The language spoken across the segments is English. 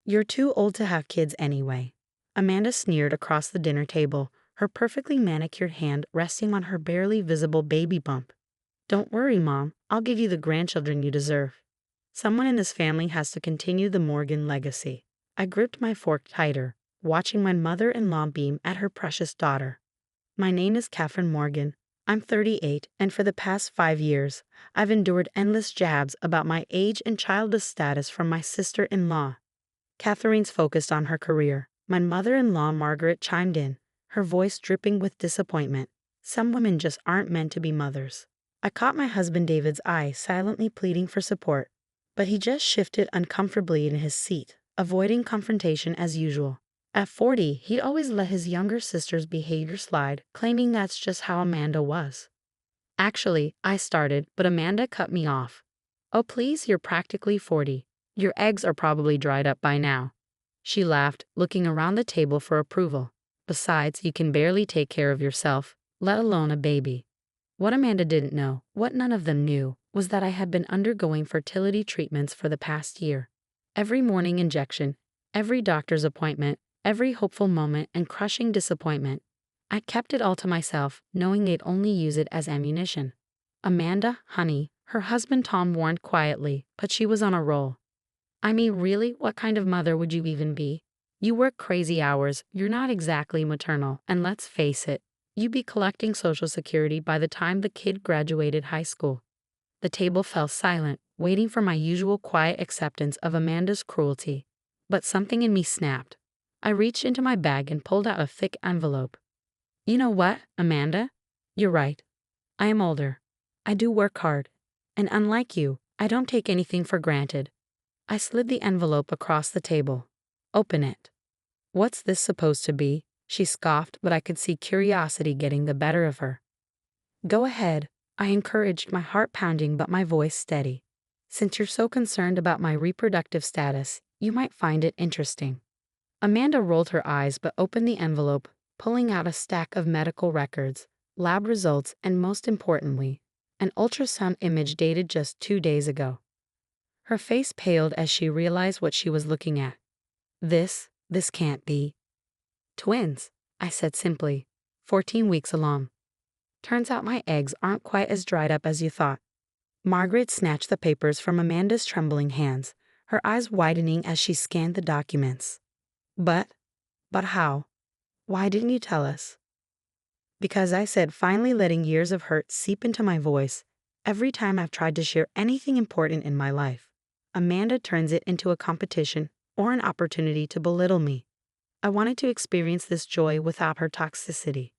You're too old to have kids anyway. Amanda sneered across the dinner table, her perfectly manicured hand resting on her barely visible baby bump. Don't worry, Mom. I'll give you the grandchildren you deserve. Someone in this family has to continue the Morgan legacy. I gripped my fork tighter, watching my mother-in-law beam at her precious daughter. My name is Catherine Morgan. I'm 38, and for the past 5 years, I've endured endless jabs about my age and childless status from my sister-in-law. Catherine's focused on her career. My mother-in-law Margaret chimed in, her voice dripping with disappointment. Some women just aren't meant to be mothers. I caught my husband David's eye, silently pleading for support, but he just shifted uncomfortably in his seat, avoiding confrontation as usual. At 40, he'd always let his younger sister's behavior slide, claiming that's just how Amanda was. Actually, I started, but Amanda cut me off. Oh please, you're practically 40. Your eggs are probably dried up by now. She laughed, looking around the table for approval. Besides, you can barely take care of yourself, let alone a baby. What Amanda didn't know, what none of them knew, was that I had been undergoing fertility treatments for the past year. Every morning injection, every doctor's appointment, every hopeful moment and crushing disappointment. I kept it all to myself, knowing they'd only use it as ammunition. Amanda, honey, her husband Tom warned quietly, but she was on a roll. I mean, really, what kind of mother would you even be? You work crazy hours, you're not exactly maternal, and let's face it, you'd be collecting Social Security by the time the kid graduated high school. The table fell silent, waiting for my usual quiet acceptance of Amanda's cruelty. But something in me snapped. I reached into my bag and pulled out a thick envelope. You know what, Amanda? You're right. I am older. I do work hard. And unlike you, I don't take anything for granted. I slid the envelope across the table. Open it. What's this supposed to be? She scoffed, but I could see curiosity getting the better of her. Go ahead, I encouraged, my heart pounding but my voice steady. Since you're so concerned about my reproductive status, you might find it interesting. Amanda rolled her eyes but opened the envelope, pulling out a stack of medical records, lab results, and most importantly, an ultrasound image dated just 2 days ago. Her face paled as she realized what she was looking at. This can't be. Twins, I said simply, 14 weeks along. Turns out my eggs aren't quite as dried up as you thought. Margaret snatched the papers from Amanda's trembling hands, her eyes widening as she scanned the documents. But how? Why didn't you tell us? Because I said, finally letting years of hurt seep into my voice every time I've tried to share anything important in my life. Amanda turns it into a competition or an opportunity to belittle me. I wanted to experience this joy without her toxicity.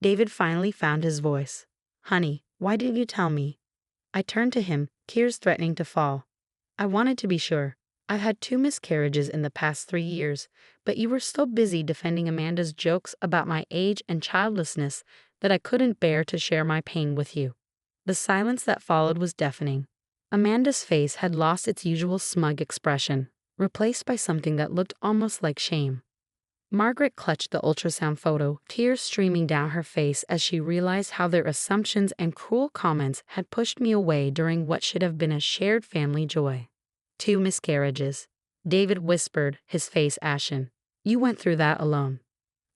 David finally found his voice. Honey, why didn't you tell me? I turned to him, tears threatening to fall. I wanted to be sure. I've had 2 miscarriages in the past 3 years, but you were so busy defending Amanda's jokes about my age and childlessness that I couldn't bear to share my pain with you. The silence that followed was deafening. Amanda's face had lost its usual smug expression, replaced by something that looked almost like shame. Margaret clutched the ultrasound photo, tears streaming down her face as she realized how their assumptions and cruel comments had pushed me away during what should have been a shared family joy. 2 miscarriages. David whispered, his face ashen. You went through that alone.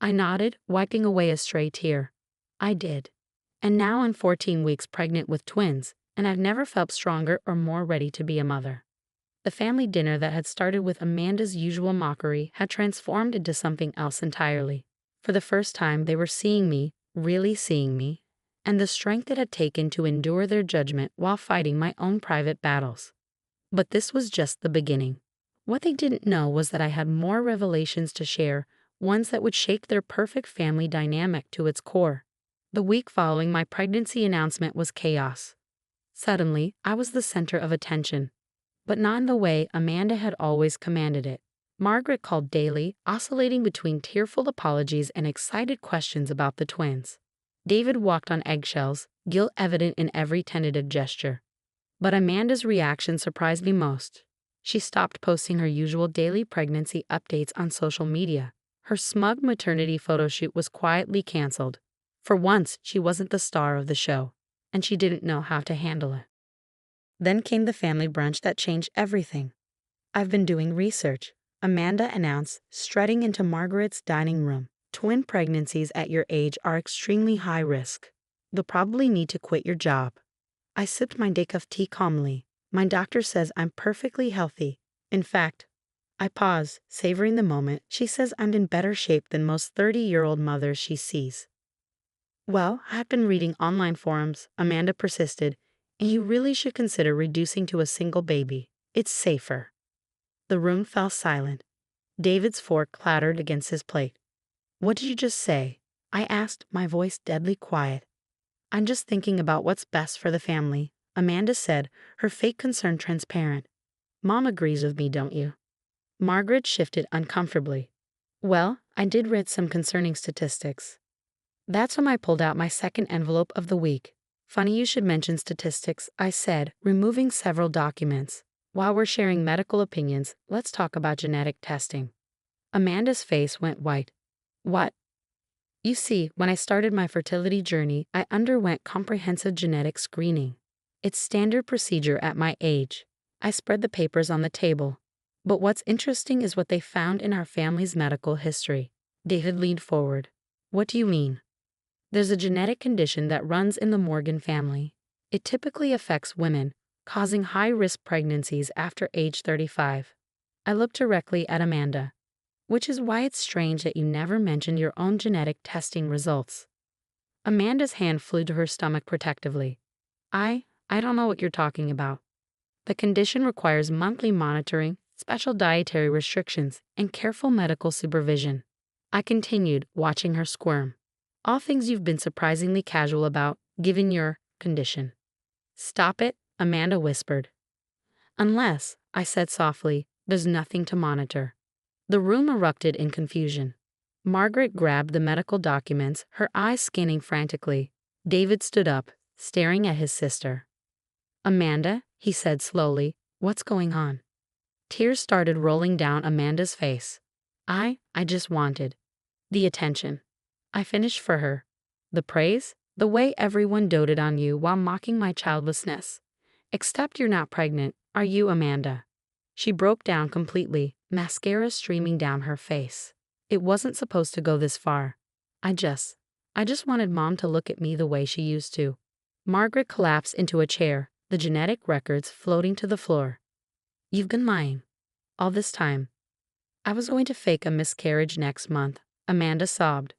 I nodded, wiping away a stray tear. I did. And now I'm 14 weeks pregnant with twins, and I've never felt stronger or more ready to be a mother. The family dinner that had started with Amanda's usual mockery had transformed into something else entirely. For the first time, they were seeing me, really seeing me, and the strength it had taken to endure their judgment while fighting my own private battles. But this was just the beginning. What they didn't know was that I had more revelations to share, ones that would shake their perfect family dynamic to its core. The week following my pregnancy announcement was chaos. Suddenly, I was the center of attention. But not in the way Amanda had always commanded it. Margaret called daily, oscillating between tearful apologies and excited questions about the twins. David walked on eggshells, guilt evident in every tentative gesture. But Amanda's reaction surprised me most. She stopped posting her usual daily pregnancy updates on social media. Her smug maternity photo shoot was quietly canceled. For once, she wasn't the star of the show, and she didn't know how to handle it. Then came the family brunch that changed everything. I've been doing research. Amanda announced, strutting into Margaret's dining room. Twin pregnancies at your age are extremely high risk. You'll probably need to quit your job. I sipped my day of tea calmly. My doctor says I'm perfectly healthy. In fact, I paused, savoring the moment. She says I'm in better shape than most 30-year-old mothers she sees. Well, I've been reading online forums, Amanda persisted, and you really should consider reducing to a single baby. It's safer. The room fell silent. David's fork clattered against his plate. What did you just say? I asked, my voice deadly quiet. I'm just thinking about what's best for the family, Amanda said, her fake concern transparent. Mom agrees with me, don't you? Margaret shifted uncomfortably. Well, I did read some concerning statistics. That's when I pulled out my second envelope of the week. Funny you should mention statistics, I said, removing several documents. While we're sharing medical opinions, let's talk about genetic testing. Amanda's face went white. What? You see, when I started my fertility journey, I underwent comprehensive genetic screening. It's standard procedure at my age. I spread the papers on the table. But what's interesting is what they found in our family's medical history. David leaned forward. What do you mean? There's a genetic condition that runs in the Morgan family. It typically affects women, causing high-risk pregnancies after age 35. I looked directly at Amanda. Which is why it's strange that you never mentioned your own genetic testing results. Amanda's hand flew to her stomach protectively. I don't know what you're talking about. The condition requires monthly monitoring, special dietary restrictions, and careful medical supervision. I continued, watching her squirm. All things you've been surprisingly casual about, given your condition. Stop it, Amanda whispered. Unless, I said softly, there's nothing to monitor. The room erupted in confusion. Margaret grabbed the medical documents, her eyes scanning frantically. David stood up, staring at his sister. Amanda, he said slowly, what's going on? Tears started rolling down Amanda's face. I just wanted the attention. I finished for her. The praise, the way everyone doted on you while mocking my childlessness. Except you're not pregnant, are you, Amanda? She broke down completely, mascara streaming down her face. It wasn't supposed to go this far. I just wanted Mom to look at me the way she used to. Margaret collapsed into a chair, the genetic records floating to the floor. You've been lying. All this time. I was going to fake a miscarriage next month, Amanda sobbed.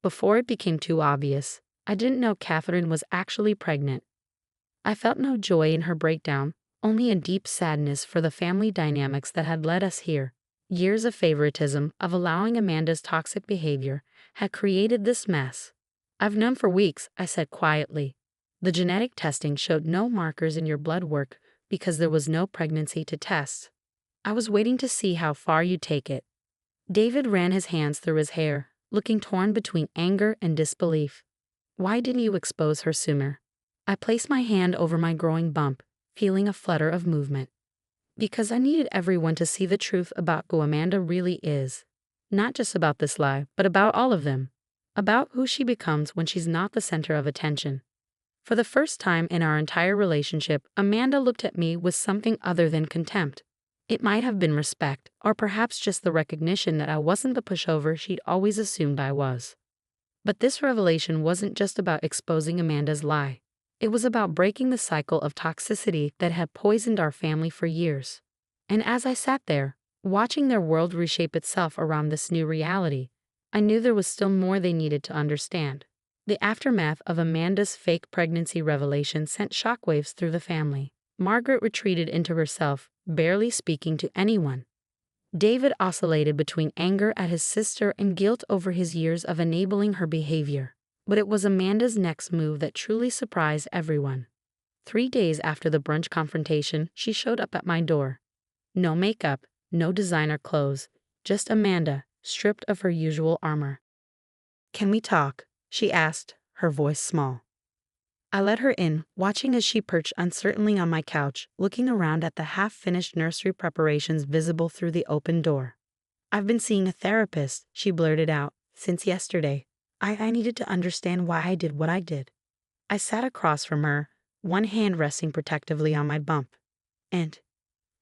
Before it became too obvious, I didn't know Catherine was actually pregnant. I felt no joy in her breakdown, only a deep sadness for the family dynamics that had led us here. Years of favoritism, of allowing Amanda's toxic behavior, had created this mess. I've known for weeks, I said quietly. The genetic testing showed no markers in your blood work because there was no pregnancy to test. I was waiting to see how far you'd take it. David ran his hands through his hair, looking torn between anger and disbelief. Why didn't you expose her sooner? I placed my hand over my growing bump, feeling a flutter of movement. Because I needed everyone to see the truth about who Amanda really is. Not just about this lie, but about all of them. About who she becomes when she's not the center of attention. For the first time in our entire relationship, Amanda looked at me with something other than contempt. It might have been respect, or perhaps just the recognition that I wasn't the pushover she'd always assumed I was. But this revelation wasn't just about exposing Amanda's lie. It was about breaking the cycle of toxicity that had poisoned our family for years. And as I sat there, watching their world reshape itself around this new reality, I knew there was still more they needed to understand. The aftermath of Amanda's fake pregnancy revelation sent shockwaves through the family. Margaret retreated into herself, barely speaking to anyone. David oscillated between anger at his sister and guilt over his years of enabling her behavior. But it was Amanda's next move that truly surprised everyone. 3 days after the brunch confrontation, she showed up at my door. No makeup, no designer clothes, just Amanda, stripped of her usual armor. Can we talk? She asked, her voice small. I let her in, watching as she perched uncertainly on my couch, looking around at the half-finished nursery preparations visible through the open door. I've been seeing a therapist, she blurted out, since yesterday. I needed to understand why I did what I did. I sat across from her, one hand resting protectively on my bump. And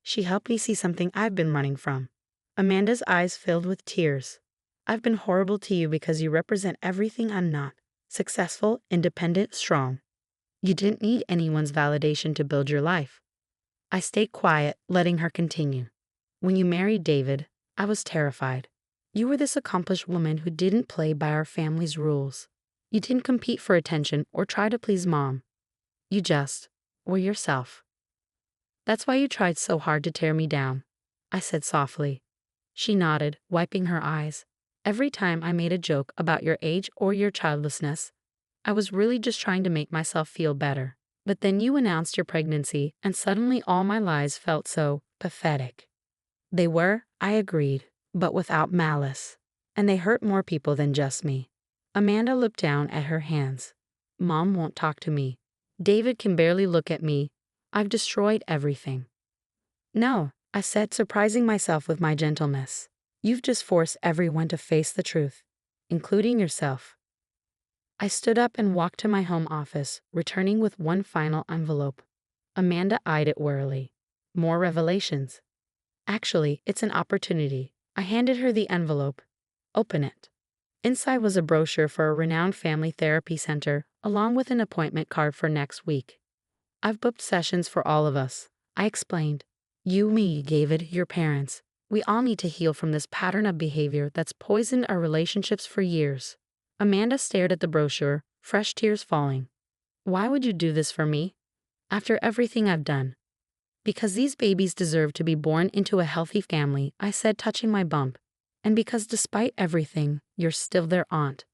she helped me see something I've been running from. Amanda's eyes filled with tears. I've been horrible to you because you represent everything I'm not. Successful, independent, strong. You didn't need anyone's validation to build your life. I stayed quiet, letting her continue. When you married David, I was terrified. You were this accomplished woman who didn't play by our family's rules. You didn't compete for attention or try to please mom. You just were yourself. That's why you tried so hard to tear me down, I said softly. She nodded, wiping her eyes. Every time I made a joke about your age or your childlessness, I was really just trying to make myself feel better. But then you announced your pregnancy, and suddenly all my lies felt so pathetic. They were, I agreed, but without malice. And they hurt more people than just me. Amanda looked down at her hands. Mom won't talk to me. David can barely look at me. I've destroyed everything. No, I said, surprising myself with my gentleness. You've just forced everyone to face the truth, including yourself. I stood up and walked to my home office, returning with one final envelope. Amanda eyed it warily. More revelations. Actually, it's an opportunity. I handed her the envelope. Open it. Inside was a brochure for a renowned family therapy center, along with an appointment card for next week. I've booked sessions for all of us, I explained. You, me, David, your parents. We all need to heal from this pattern of behavior that's poisoned our relationships for years. Amanda stared at the brochure, fresh tears falling. Why would you do this for me? After everything I've done. Because these babies deserve to be born into a healthy family, I said, touching my bump. And because despite everything, you're still their aunt.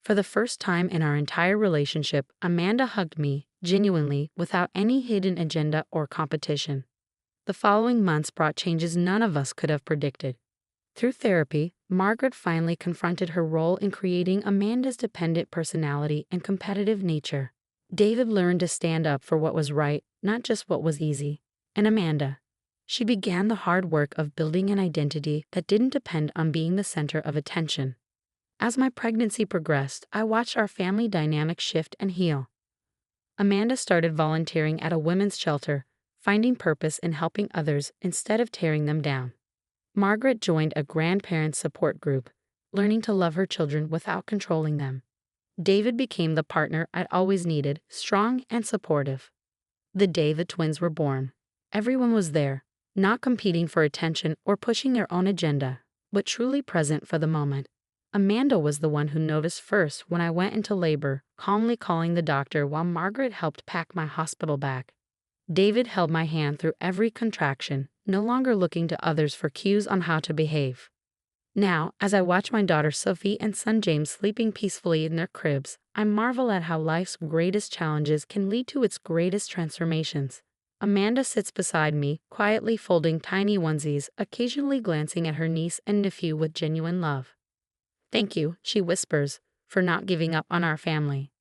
For the first time in our entire relationship, Amanda hugged me, genuinely, without any hidden agenda or competition. The following months brought changes none of us could have predicted. Through therapy, Margaret finally confronted her role in creating Amanda's dependent personality and competitive nature. David learned to stand up for what was right, not just what was easy. And Amanda, she began the hard work of building an identity that didn't depend on being the center of attention. As my pregnancy progressed, I watched our family dynamic shift and heal. Amanda started volunteering at a women's shelter, finding purpose in helping others instead of tearing them down. Margaret joined a grandparent support group, learning to love her children without controlling them. David became the partner I'd always needed, strong and supportive. The day the twins were born, everyone was there, not competing for attention or pushing their own agenda, but truly present for the moment. Amanda was the one who noticed first when I went into labor, calmly calling the doctor while Margaret helped pack my hospital bag. David held my hand through every contraction, no longer looking to others for cues on how to behave. Now, as I watch my daughter Sophie and son James sleeping peacefully in their cribs, I marvel at how life's greatest challenges can lead to its greatest transformations. Amanda sits beside me, quietly folding tiny onesies, occasionally glancing at her niece and nephew with genuine love. Thank you, she whispers, for not giving up on our family.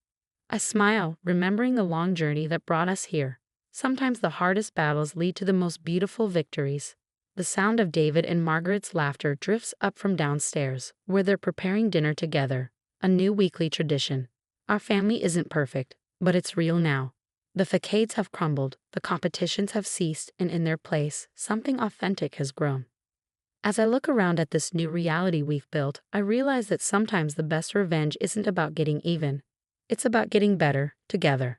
I smile, remembering the long journey that brought us here. Sometimes the hardest battles lead to the most beautiful victories. The sound of David and Margaret's laughter drifts up from downstairs, where they're preparing dinner together, a new weekly tradition. Our family isn't perfect, but it's real now. The facades have crumbled, the competitions have ceased, and in their place, something authentic has grown. As I look around at this new reality we've built, I realize that sometimes the best revenge isn't about getting even. It's about getting better, together.